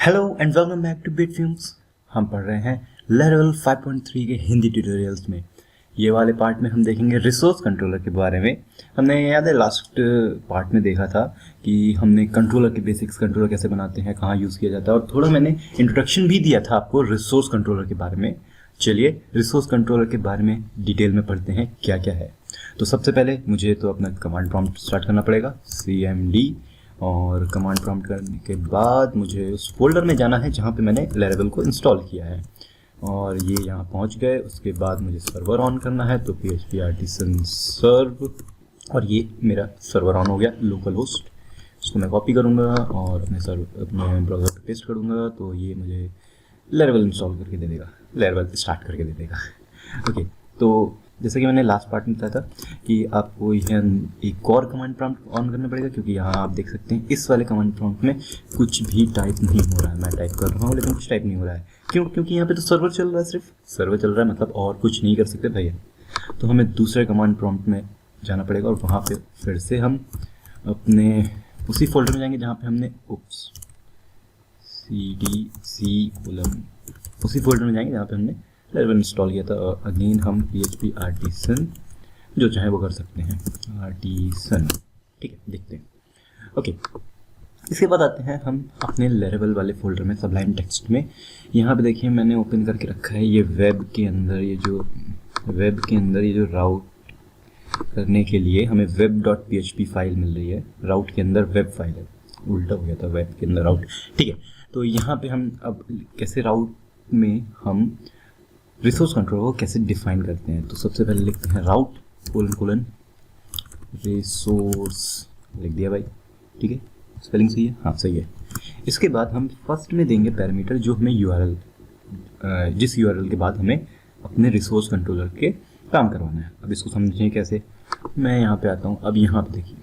Hello and welcome back two bit films. हम पढ़ रहे हैं लेवल 5.3 के हिंदी ट्यूटोरियल्स में। ये वाले पार्ट में हम देखेंगे रिसोर्स कंट्रोलर के बारे में। हमने याद है लास्ट पार्ट में देखा था कि हमने कंट्रोलर के बेसिक्स, कंट्रोलर कैसे बनाते हैं, कहाँ यूज़ किया जाता है, और थोड़ा मैंने इंट्रोडक्शन भी दिया था आपको रिसोर्स कंट्रोलर के बारे में। चलिए रिसोर्स कंट्रोलर के बारे में डिटेल में पढ़ते हैं क्या क्या है। तो सबसे पहले मुझे तो अपना कमांड प्रॉम्प्ट स्टार्ट करना पड़ेगा, CMD, और कमांड प्रॉम्प्ट करने के बाद मुझे उस फोल्डर में जाना है जहाँ पे मैंने लेरेबल को इंस्टॉल किया है, और ये यहाँ पहुँच गए। उसके बाद मुझे सर्वर ऑन करना है, तो PHP आर्टिसन सर्व, और ये मेरा सर्वर ऑन हो गया, लोकल होस्ट। इसको मैं कॉपी करूँगा और अपने ब्राउज़र पे पेस्ट करूँगा, तो ये मुझे लेरेबल इंस्टॉल करके दे देगा, लेरेबल स्टार्ट करके दे देगा। ओके, तो जैसे कि मैंने लास्ट पार्ट में बताया था कि आपको यह एक और कमांड प्रॉम्प्ट ऑन करना पड़ेगा, क्योंकि यहाँ आप देख सकते हैं इस वाले कमांड प्रॉम्प्ट में कुछ भी टाइप नहीं हो रहा है। मैं टाइप कर रहा हूँ लेकिन कुछ टाइप नहीं हो रहा है। क्यों? क्योंकि यहाँ पे तो सर्वर चल रहा है, सिर्फ सर्वर चल रहा है, मतलब और कुछ नहीं कर सकते भैया। तो हमें दूसरे कमांड प्रॉम्प्ट में जाना पड़ेगा, और वहाँ पर फिर से हम अपने उसी फोल्डर में जाएंगे जहाँ पर हमने उसी फोल्डर में जाएंगे जहाँ पे हमने लेरेबल इंस्टॉल किया था। और अगेन हम PHP आर्टिसन जो चाहे वो कर सकते हैं, आर्टिसन। ठीक है, देखते हैं। ओके, इसके बाद आते हैं हम अपने लेरेबल वाले फोल्डर में, सबलाइन टेक्स्ट में। यहाँ पे देखिए मैंने ओपन करके रखा है ये वेब के अंदर ये जो राउट करने के लिए हमें web.php फाइल मिल रही है। राउट के अंदर वेब फाइल है, उल्टा हो गया था, वेब के अंदर राउट। ठीक है, तो यहाँ पे हम अब कैसे राउट में हम रिसोर्स कंट्रोलर को कैसे डिफाइन करते हैं। तो सबसे पहले लिखते हैं राउट कोलन रिसोर्स, लिख दिया भाई। ठीक है, स्पेलिंग सही है? हाँ सही है। इसके बाद हम फर्स्ट में देंगे पैरामीटर जो हमें URL, जिस URL के बाद हमें अपने रिसोर्स कंट्रोलर के काम करवाना है। अब इसको समझें कैसे। मैं यहाँ पे आता हूँ। अब यहाँ पे देखिए,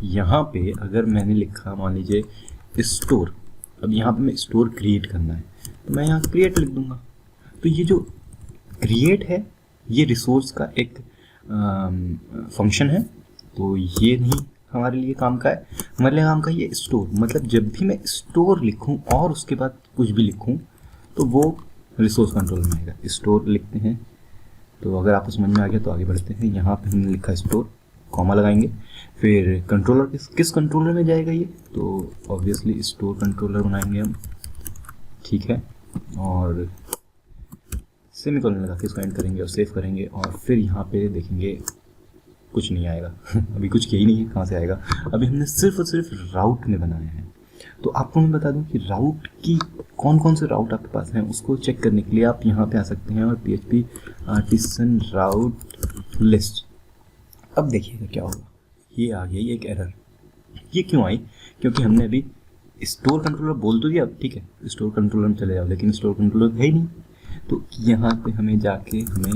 यहाँ पे अगर मैंने लिखा मान लीजिए स्टोर, अब यहाँ पे मैं स्टोर क्रिएट करना है, तो मैं यहाँ क्रिएट लिख दूंगा। तो ये जो क्रिएट है ये रिसोर्स का एक फंक्शन है, तो ये नहीं हमारे लिए काम का है। हमारे लिए काम का ये स्टोर, मतलब जब भी मैं स्टोर लिखूं और उसके बाद कुछ भी लिखूं तो वो रिसोर्स कंट्रोल में आएगा। स्टोर लिखते हैं, तो अगर आपको समझ में आ गया तो आगे बढ़ते हैं। यहाँ पे हमने लिखा स्टोर, कॉमा लगाएंगे, फिर कंट्रोलर किस कंट्रोलर में जाएगा ये, तो ऑब्वियसली स्टोर कंट्रोलर बनाएंगे हम। ठीक है, और सेमीकोलन लगा के इसको एंड करेंगे और सेव करेंगे, और फिर यहाँ पे देखेंगे कुछ नहीं आएगा। अभी कुछ किया ही नहीं है, कहाँ से आएगा। अभी हमने सिर्फ और सिर्फ राउट में बनाया है। तो आपको मैं बता दूं कि राउट की कौन कौन से राउट आपके पास हैं उसको चेक करने के लिए आप यहाँ पे आ सकते हैं, और PHP आर्टिसन राउट लिस्ट। अब देखिएगा क्या होगा, ये आ गई एक एरर। ये क्यों आई? क्योंकि हमने अभी स्टोर कंट्रोलर बोल तो दिया, ठीक है, स्टोर कंट्रोलर में चले जाओ, लेकिन स्टोर कंट्रोलर है ही नहीं। तो यहाँ पे हमें जाके हमें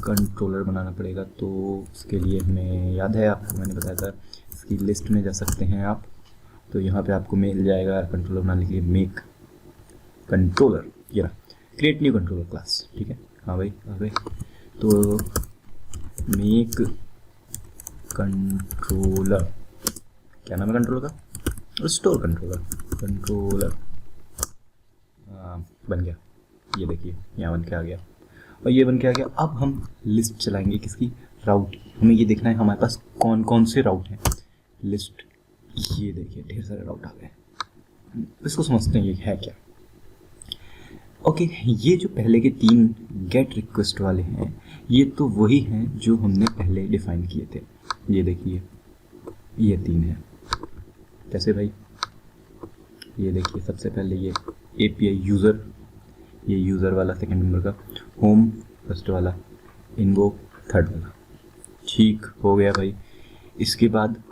कंट्रोलर बनाना पड़ेगा। तो उसके लिए हमें याद है, आपको मैंने बताया था, इसकी लिस्ट में जा सकते हैं आप। तो यहाँ पे आपको मिल जाएगा कंट्रोलर बनाने के लिए मेक कंट्रोलर, ये रहा, क्रिएट न्यू कंट्रोलर क्लास। ठीक है, हाँ भाई आ गए। तो मेक कंट्रोलर, क्या नाम है कंट्रोलर का? स्टोर कंट्रोलर बन गया। ये देखिए यहाँ बन के आ गया, और ये बन के आ गया। अब हम लिस्ट चलाएंगे किसकी? राउट। हमें ये देखना है हमारे पास कौन कौन से राउट हैं। लिस्ट, ये देखिए ढेर सारे राउट आ गए। इसको समझते हैं ये है क्या। ओके, ये जो पहले के 3 गेट रिक्वेस्ट वाले हैं, ये तो वही हैं जो हमने पहले डिफाइन किए थे। ये देखिए ये 3 हैं। कैसे भाई? ये देखिए सबसे पहले ये API यूज़र, ये यूज़र वाला सेकंड नंबर का, होम फर्स्ट वाला, इन्वोक थर्ड वाला। ठीक हो गया भाई। इसके बाद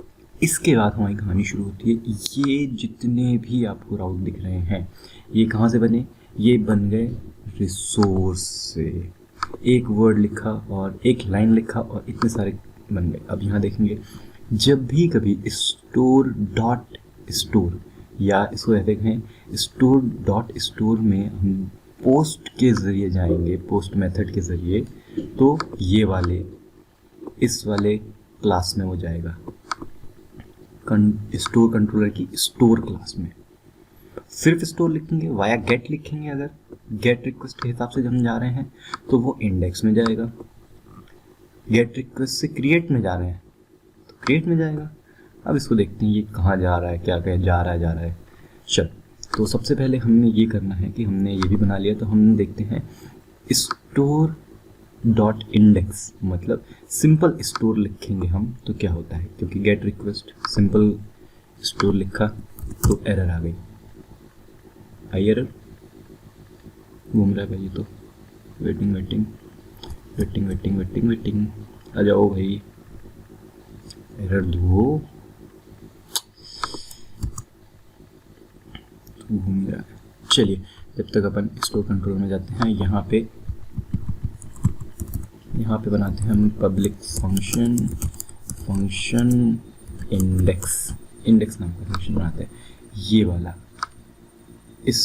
हमारी कहानी शुरू होती है। ये जितने भी आपको राउट दिख रहे हैं ये कहाँ से बने? ये बन गए रिसोर्स से। एक वर्ड लिखा और एक लाइन लिखा और इतने सारे बन गए। अब यहाँ देखेंगे, जब भी कभी स्टोर या इसको कहते हैं स्टोर में हम पोस्ट के ज़रिए जाएंगे, पोस्ट मेथड के ज़रिए, तो ये वाले इस वाले क्लास में हो जाएगा, स्टोर कंट्रोलर की स्टोर क्लास में। सिर्फ स्टोर लिखेंगे वाया गेट लिखेंगे, अगर गेट रिक्वेस्ट के हिसाब से हम जा रहे हैं तो वो इंडेक्स में जाएगा, गेट रिक्वेस्ट से क्रिएट में जा रहे हैं तो क्रिएट में जाएगा। अब इसको देखते हैं ये कहाँ जा रहा है, क्या क्या जा रहा है। चल, तो सबसे पहले हमने ये करना है कि हमने ये भी बना लिया, तो हम देखते हैं स्टोर डॉट इंडेक्स, मतलब सिंपल स्टोर लिखेंगे हम तो क्या होता है, क्योंकि गेट रिक्वेस्ट सिंपल स्टोर लिखा तो एरर आ गई। आई एरर घूम रहा है भाई, ये तो waiting waiting waiting waiting waiting waiting, आ जाओ भाई, एरर दो, घूम रहा है। चलिए, जब तक अपन स्टोर कंट्रोल में जाते हैं, यहाँ पे बनाते हैं हम पब्लिक फंक्शन इंडेक्स नाम का फंक्शन बनाते हैं, ये वाला। इस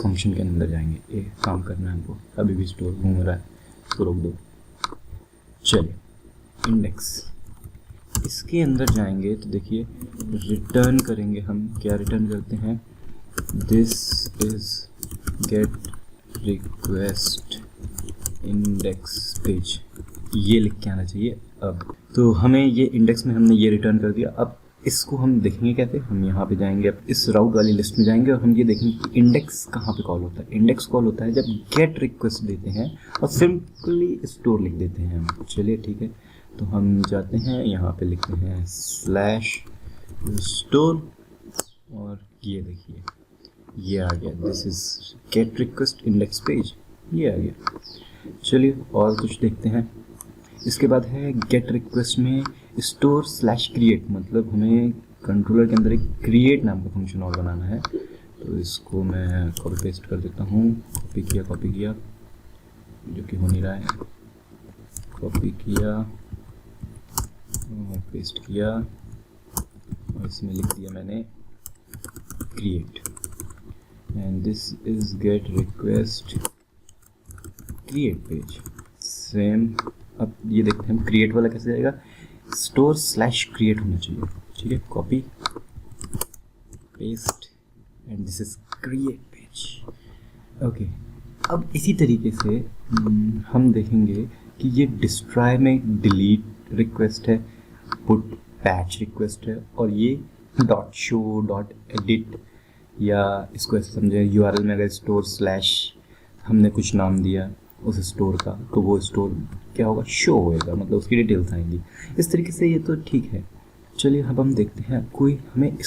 फंक्शन के अंदर जाएंगे, ये काम करना है हमको। अभी भी स्टोर घूम रहा है, इसको रोक दो। चलिए, इंडेक्स, इसके अंदर जाएंगे तो देखिए रिटर्न करेंगे हम, क्या रिटर्न करते हैं, this is get request index page, ये लिख के आना चाहिए। अब तो हमें ये इंडेक्स में हमने ये रिटर्न कर दिया। अब इसको हम देखेंगे कैसे, हम यहाँ पे जाएंगे, अब इस राउट वाली लिस्ट में जाएंगे और हम ये देखेंगे कि इंडेक्स कहाँ पे कॉल होता है। इंडेक्स कॉल होता है जब गेट रिक्वेस्ट देते हैं और सिंपली स्टोर लिख देते हैं हम। चलिए ठीक है, तो हम जाते हैं यहाँ पे लिखते हैं स्लैश स्टोर और ये देखिए ये आ गया, this is get request index page, ये आ गया। चलिए और कुछ देखते हैं। इसके बाद है गेट रिक्वेस्ट में स्टोर स्लैश क्रिएट, मतलब हमें कंट्रोलर के अंदर एक क्रिएट नाम का फंक्शन और बनाना है। तो इसको मैं कॉपी पेस्ट कर देता हूँ, कॉपी किया जो कि हो नहीं रहा है, कॉपी किया और पेस्ट किया और इसमें लिख दिया मैंने create, and this is get request create page. Same, अब ये देखते हैं हम क्रिएट वाला कैसे जाएगा, स्टोर स्लैश क्रिएट होना चाहिए। ठीक है, copy paste and this is create page. Okay, अब इसी तरीके से हम देखेंगे कि ये डिस्ट्रॉय में डिलीट रिक्वेस्ट है, पुट पैच रिक्वेस्ट है, और ये डॉट शो डॉट एडिट, या इसको ऐसे समझे यूआरएल में अगर स्टोर स्लैश हमने कुछ नाम दिया उस स्टोर का तो वो स्टोर क्या होगा, शो होएगा, मतलब उसकी डिटेल्स आएंगी। इस तरीके से ये तो ठीक है। चलिए अब हम देखते हैं कोई हमें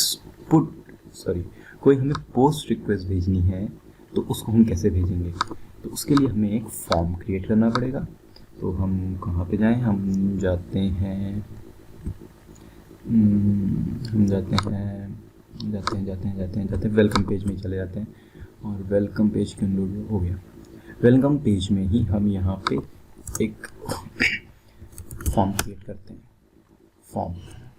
कोई हमें पोस्ट रिक्वेस्ट भेजनी है तो उसको हम कैसे भेजेंगे। तो उसके लिए हमें एक फॉर्म क्रिएट करना पड़ेगा। तो हम कहाँ पे जाएं, हम जाते हैं वेलकम पेज में चले जाते हैं और वेलकम पेज के अंदर हो गया। वेलकम पेज में ही हम यहाँ पे एक फॉर्म क्रिएट करते हैं। फॉर्म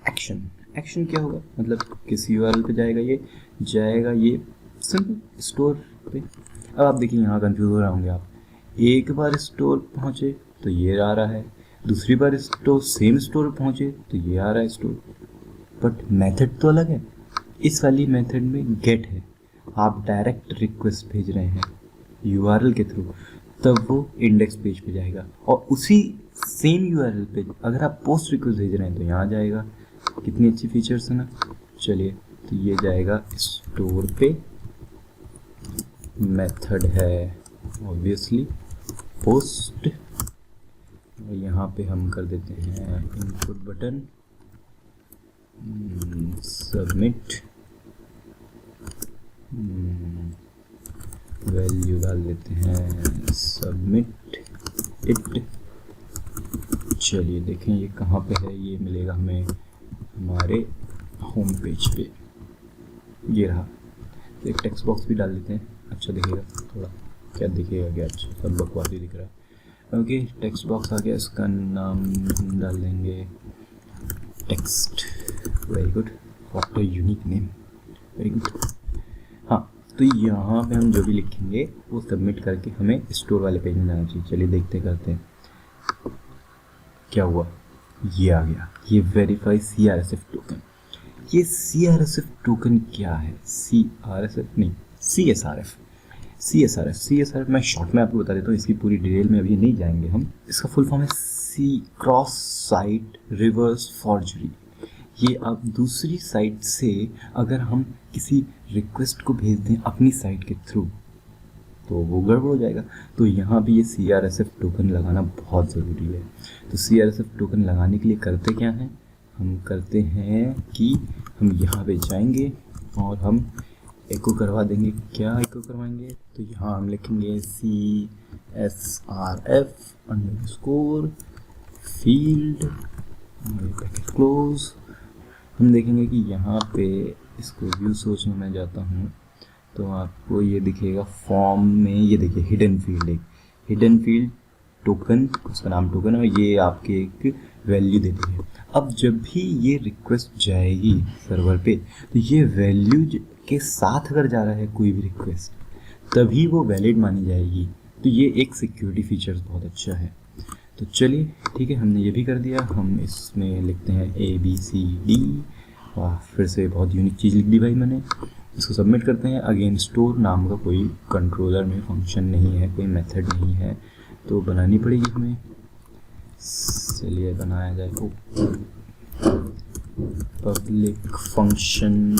एक्शन क्या होगा, मतलब किस यूआरएल पे जाएगा ये सिंपल स्टोर पे। अब आप देखिए यहाँ कंफ्यूज हो रहे होंगे आप, एक बार स्टोर पहुँचे तो ये आ रहा है, दूसरी बार स्टोर सेम स्टोर पहुँचे तो ये आ रहा है स्टोर, बट मेथड तो अलग है। इस वाली मेथड में गेट है, आप डायरेक्ट रिक्वेस्ट भेज रहे हैं यूआरएल के थ्रू, तब वो इंडेक्स पेज पे जाएगा, और उसी सेम यूआरएल पे अगर आप पोस्ट रिक्वेस्ट भेज रहे हैं तो यहाँ जाएगा। कितनी अच्छी फीचर्स है ना। चलिए, तो ये जाएगा स्टोर पे, मेथड है ऑब्वियसली पोस्ट, और यहाँ पे हम कर देते हैं इनपुट बटन, सबमिट, वैल्यू डाल देते हैं सबमिट इट। चलिए देखें ये कहाँ पे है, ये मिलेगा हमें हमारे होम पेज पे, ये रहा। तो एक टेक्स्ट बॉक्स भी डाल देते हैं, अच्छा दिखेगा, थोड़ा क्या दिखेगा क्या, अच्छा सब बकवास ही दिख रहा है। ओके, टेक्स्ट बॉक्स आ गया, इसका नाम डाल देंगे text. Very good, what a unique name, very good. हाँ, तो यहाँ पे हम जो भी लिखेंगे वो सबमिट करके हमें स्टोर वाले पेज में जाना चाहिए। चलिए देखते करते हैं क्या हुआ। ये आ गया, ये वेरीफाई CRSF टोकन। ये CRSF टोकन क्या है, CRSF नहीं, CSRF मैं शॉर्ट में आपको बता देता हूँ, इसकी पूरी डिटेल में अभी नहीं जाएंगे हम। इसका फुल फॉर्म है क्रॉस साइट रिवर्स फॉर्जरी। ये अब दूसरी साइट से अगर हम किसी रिक्वेस्ट को भेज दें अपनी साइट के थ्रू तो वो गड़बड़ हो जाएगा। तो यहाँ भी ये CRSF टोकन लगाना बहुत ज़रूरी है। तो CRSF टोकन लगाने के लिए करते क्या हैं, हम करते हैं कि हम यहाँ पे जाएंगे और हम एको करवा देंगे। क्या एको करवाएंगे, तो यहाँ हम लिखेंगे CSRF _ फील्ड पैकेट क्लोज। हम देखेंगे कि यहाँ पे इसको व्यू सोर्स में मैं जाता हूँ तो आपको ये दिखेगा फॉर्म में, ये देखिए हिडन फील्ड, एक हिडन फील्ड टोकन, उसका नाम टोकन है और ये आपके एक वैल्यू देती है। अब जब भी ये रिक्वेस्ट जाएगी सर्वर पे तो ये वैल्यू के साथ अगर जा रहा है कोई भी रिक्वेस्ट तभी वो वैलिड मानी जाएगी। तो ये एक सिक्योरिटी फीचर्स बहुत अच्छा है। तो चलिए ठीक है, हमने ये भी कर दिया। हम इसमें लिखते हैं ABCD। वाह, फिर से बहुत यूनिक चीज़ लिख दी भाई मैंने। इसको सबमिट करते हैं। अगेन स्टोर नाम का कोई कंट्रोलर में फंक्शन नहीं है, कोई मेथड नहीं है, तो बनानी पड़ेगी हमें। चलिए बनाया जाए। पब्लिक फंक्शन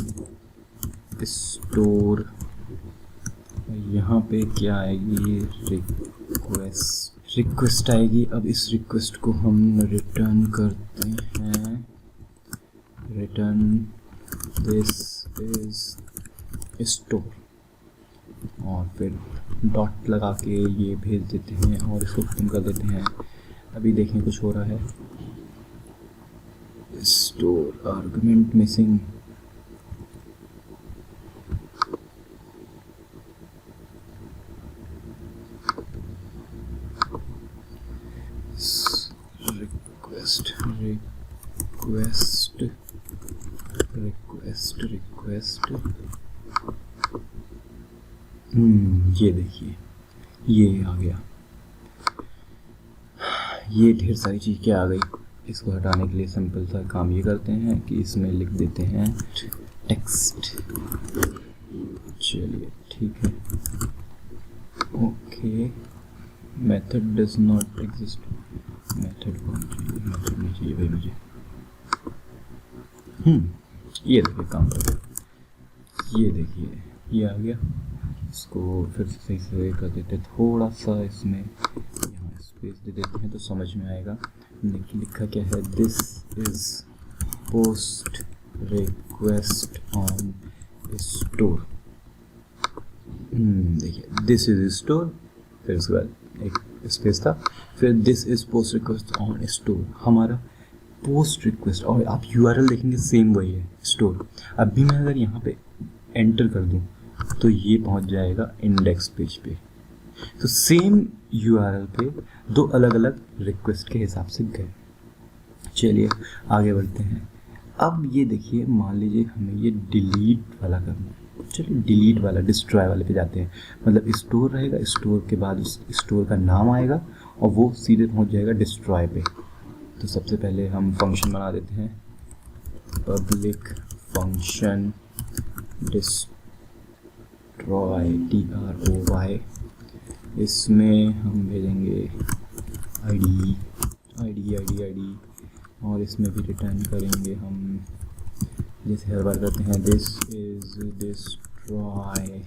स्टोर, यहाँ पे क्या आएगी, रिक्वेस्ट आएगी। अब इस रिक्वेस्ट को हम रिटर्न करते हैं, रिटर्न दिस इज स्टोर, और फिर डॉट लगा के ये भेज देते हैं और इसको खत्म कर देते हैं। अभी देखें कुछ हो रहा है। स्टोर आर्गुमेंट मिसिंग, रिक्वेस्ट ये देखिए ये आ गया। ये ढेर सारी चीज़ क्या आ गई। इसको हटाने के लिए सिंपल सा काम ये करते हैं कि इसमें लिख देते हैं टेक्स्ट। चलिए ठीक है, okay. Method does not exist, method नहीं चाहिए भाई मुझे। ये देखिए काम कर रहा है, ये देखिए ये आ गया। इसको फिर से सही से कर देते हैं, थोड़ा सा इसमें यहाँ स्पेस दे देते हैं तो समझ में आएगा। लिखा क्या है, this is post request on store. देखिए दिस इज स्टोर, फिर उसके बाद एक स्पेस था, फिर this is post request on store, हमारा पोस्ट रिक्वेस्ट। और आप URL देखेंगे सेम वही है, स्टोर। अभी मैं अगर यहाँ पे एंटर कर दूँ तो ये पहुँच जाएगा इंडेक्स पेज पे। तो सेम URL पे दो अलग अलग रिक्वेस्ट के हिसाब से गए। चलिए आगे बढ़ते हैं। अब ये देखिए, मान लीजिए हमें ये डिलीट वाला करना है। चलिए डिलीट वाला, डिस्ट्रॉय वाले पे जाते हैं। मतलब स्टोर रहेगा, स्टोर के बाद उस स्टोर का नाम आएगा और वो सीधे पहुंच जाएगा डिस्ट्रॉय पे। तो सबसे पहले हम फंक्शन बना देते हैं, पब्लिक फंक्शन डिस्ट्रॉय, TROY। इसमें हम भेजेंगे ID और इसमें भी रिटर्न करेंगे हम, जैसे हर बार करते हैं, दिस इज डिस्ट्रॉय।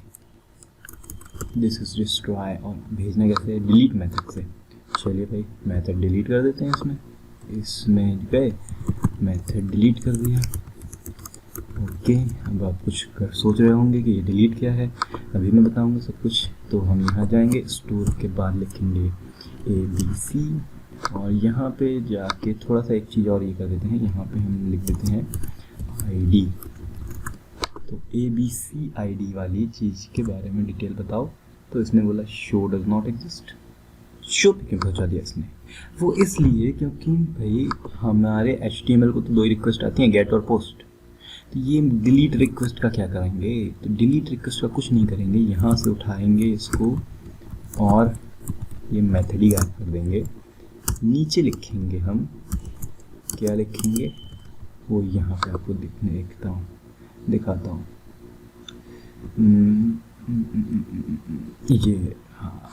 और भेजना कैसे है, डिलीट मेथड से। चलिए भाई मेथड डिलीट कर देते हैं। इसमें गए, मेथड डिलीट कर दिया। ओके, अब आप कुछ सोच रहे होंगे कि ये डिलीट क्या है, अभी मैं बताऊंगा सब कुछ। तो हम यहाँ जाएंगे, स्टोर के बाद लिखेंगे ABC और यहाँ पे जाके थोड़ा सा एक चीज़ और ये कर देते हैं, यहाँ पे हम लिख देते हैं ID। तो ABC ID वाली चीज़ के बारे में डिटेल बताओ। तो इसने बोला show does not exist. Show पे क्यों पहुँचा दिया इसने, वो इसलिए क्योंकि भाई हमारे HTML को तो दो ही रिक्वेस्ट आती हैं, गेट और पोस्ट। तो ये डिलीट रिक्वेस्ट का क्या करेंगे, तो डिलीट रिक्वेस्ट का कुछ नहीं करेंगे, यहाँ से उठाएंगे इसको और ये मेथड ही गायब कर देंगे। नीचे लिखेंगे हम, क्या लिखेंगे वो यहाँ पे आपको दिखाता हूँ। ये हाँ,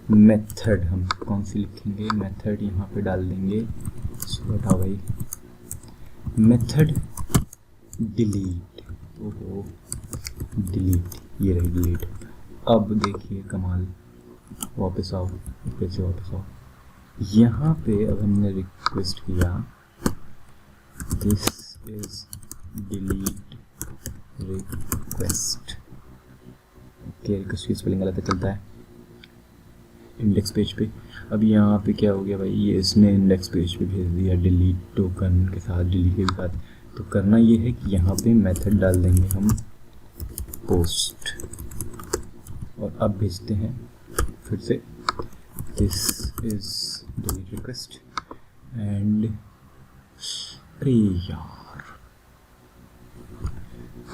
मेथड हम कौन सी लिखेंगे, मेथड यहाँ पे डाल देंगे, इसको हटाओ भाई, मेथड डिलीट, ओहो डिलीट, ये रही डिलीट। अब देखिए कमाल, वापस आओ, फिर से वापस आओ, यहाँ पे अब हमने रिक्वेस्ट किया this is delete request, okay request की स्पेलिंग गलत चलता है इंडेक्स पेज पे। अब यहाँ पे क्या हो गया भाई, ये इसने इंडेक्स पेज पे भेज दिया डिलीट टोकन के साथ, डिलीट के साथ। तो करना ये है कि यहाँ पे मेथड डाल देंगे हम पोस्ट, और अब भेजते हैं फिर से this is delete request and, अरे यार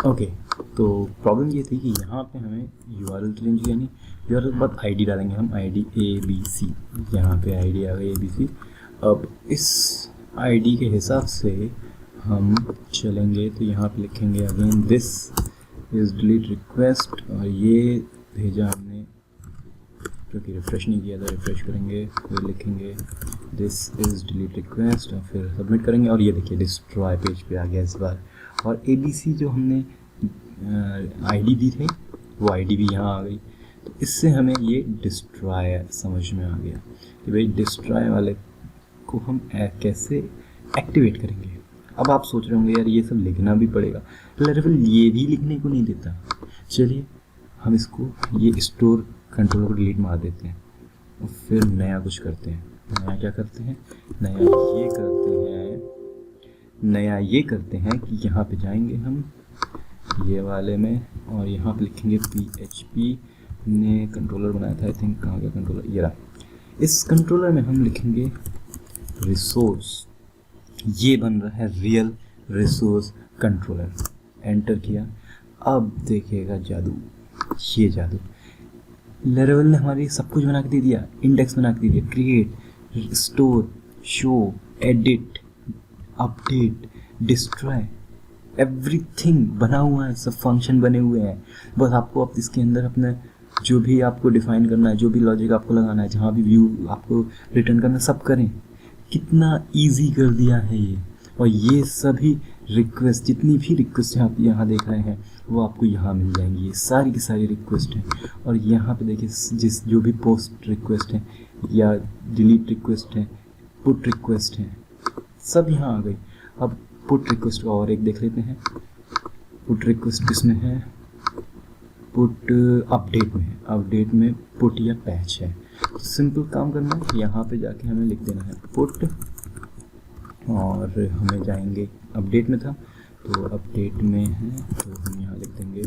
ओके। तो प्रॉब्लम ये थी कि यहाँ पे हमें URL चेंज किया नहीं, URL के बाद ID डालेंगे हम, ID ABC, यहाँ पे ID आ गई ABC। अब इस ID के हिसाब से हम चलेंगे, तो यहाँ पे लिखेंगे again this is delete request, और ये भेजा हमने क्योंकि रिफ़्रेश नहीं किया था, रिफ़्रेश करेंगे, फिर लिखेंगे दिस इज़ डिलीट रिक्वेस्ट और फिर सबमिट करेंगे, और ये देखिए डिस्ट्रॉय पेज पे आ गया इस बार। और ABC जो हमने ID दी थी वो ID भी यहाँ आ गई। तो इससे हमें ये डिस्ट्रॉय समझ में आ गया कि भाई डिस्ट्रॉय वाले को हम कैसे एक्टिवेट करेंगे। अब आप सोच रहे होंगे यार ये सब लिखना भी पड़ेगा, लेवल ये भी लिखने को नहीं देता। चलिए हम इसको ये स्टोर कंट्रोलर को डिलीट मार देते हैं और फिर नया कुछ करते हैं। नया क्या करते हैं, नया ये करते हैं कि यहाँ पे जाएंगे हम ये वाले में, और यहाँ पे लिखेंगे PHP ने कंट्रोलर बनाया था, आई थिंक कहाँ गया कंट्रोलर, ये रहा। इस कंट्रोलर में हम लिखेंगे रिसोर्स, ये बन रहा है रियल रिसोर्स कंट्रोलर। एंटर किया, अब देखिएगा जादू, ये जादू। लेवल ने हमारी सब कुछ बना के दे दिया, इंडेक्स बना के दे दिया, create, store, show, edit, update, destroy, everything बना हुआ है, सब फंक्शन बने हुए हैं। बस आपको अब इसके अंदर अपने जो भी आपको डिफाइन करना है, जो भी लॉजिक आपको लगाना है, जहाँ भी व्यू आपको रिटर्न करना, सब करें। कितना इजी कर दिया है ये। और ये सभी रिक्वेस्ट, जितनी भी रिक्वेस्ट आप यहाँ देख रहे हैं वो आपको यहाँ मिल जाएंगी, ये सारी की सारी रिक्वेस्ट हैं। और यहाँ पे देखिए जो भी पोस्ट रिक्वेस्ट है या डिलीट रिक्वेस्ट है, पुट रिक्वेस्ट है, सब यहाँ आ गई। अब पुट रिक्वेस्ट का और एक देख लेते हैं। पुट रिक्वेस्ट किसमें है, पुट अपडेट में है, अपडेट में पुट या पैच है। तो सिंपल काम करना है, यहाँ पे जाके हमें लिख देना है पुट, और हमें जाएंगे अपडेट में था तो अपडेट में है तो हम यहाँ लिख देंगे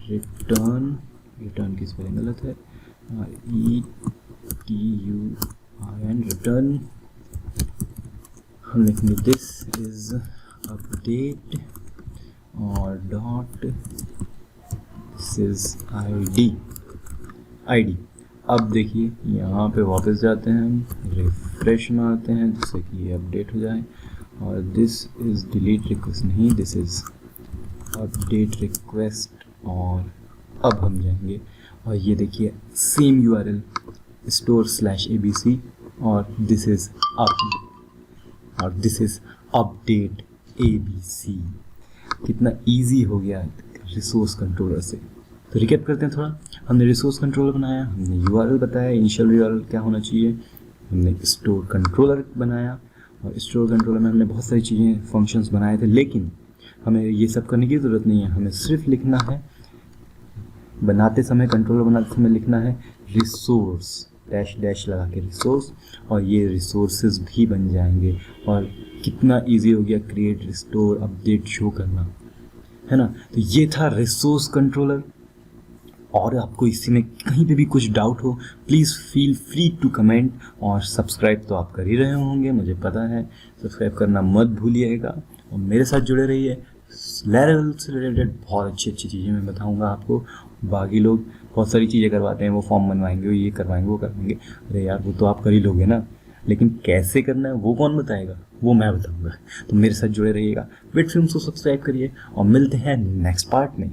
रिटर्न, रिटर्न की स्पेलिंग गलत है, RETURN, रिटर्न। हम लिखेंगे दिस इज अपडेट और डॉट दिस इज ID। अब देखिए यहाँ पे वापस जाते हैं, हम रिफ्रेश मारते हैं जिससे कि ये अपडेट हो जाए, और दिस इज़ डिलीट रिक्वेस्ट नहीं, दिस इज़ अपडेट रिक्वेस्ट। और अब हम जाएंगे और ये देखिए सेम URL store/abc, और दिस इज़ अपडेट ABC। कितना इजी हो गया रिसोर्स कंट्रोलर से। तो रिकैप करते हैं थोड़ा। हमने रिसोर्स कंट्रोलर बनाया, हमने URL बताया, इनिशियल URL क्या होना चाहिए, हमने स्टोर कंट्रोलर बनाया, और स्टोर कंट्रोलर में हमने बहुत सारी चीज़ें फंक्शंस बनाए थे। लेकिन हमें ये सब करने की ज़रूरत नहीं है, हमें सिर्फ लिखना है, बनाते समय, कंट्रोलर बनाते समय लिखना है रिसोर्स, डैश लगा के रिसोर्स, और ये रिसोर्सेज भी बन जाएंगे। और कितना इजी हो गया क्रिएट, रिस्टोर, अपडेट, शो करना, है ना। तो ये था रिसोर्स कंट्रोलर। और आपको इसी में कहीं पे भी कुछ डाउट हो please feel free to comment, और सब्सक्राइब तो आप कर ही रहे होंगे, मुझे पता है, सब्सक्राइब करना मत भूलिएगा, और मेरे साथ जुड़े रहिए। लेवल से रिलेटेड बहुत अच्छी चीज़ें मैं बताऊंगा आपको। बाकी लोग बहुत सारी चीज़ें करवाते हैं, वो फॉर्म बनवाएंगे, ये करवाएंगे, वो करवाएंगे, अरे यार वो तो आप कर ही लोगे ना, लेकिन कैसे करना है वो कौन बताएगा, वो मैं बताऊंगा। तो मेरे साथ जुड़े रहिएगा, वेट फिल्म्स को सब्सक्राइब करिए, और मिलते हैं नेक्स्ट पार्ट में।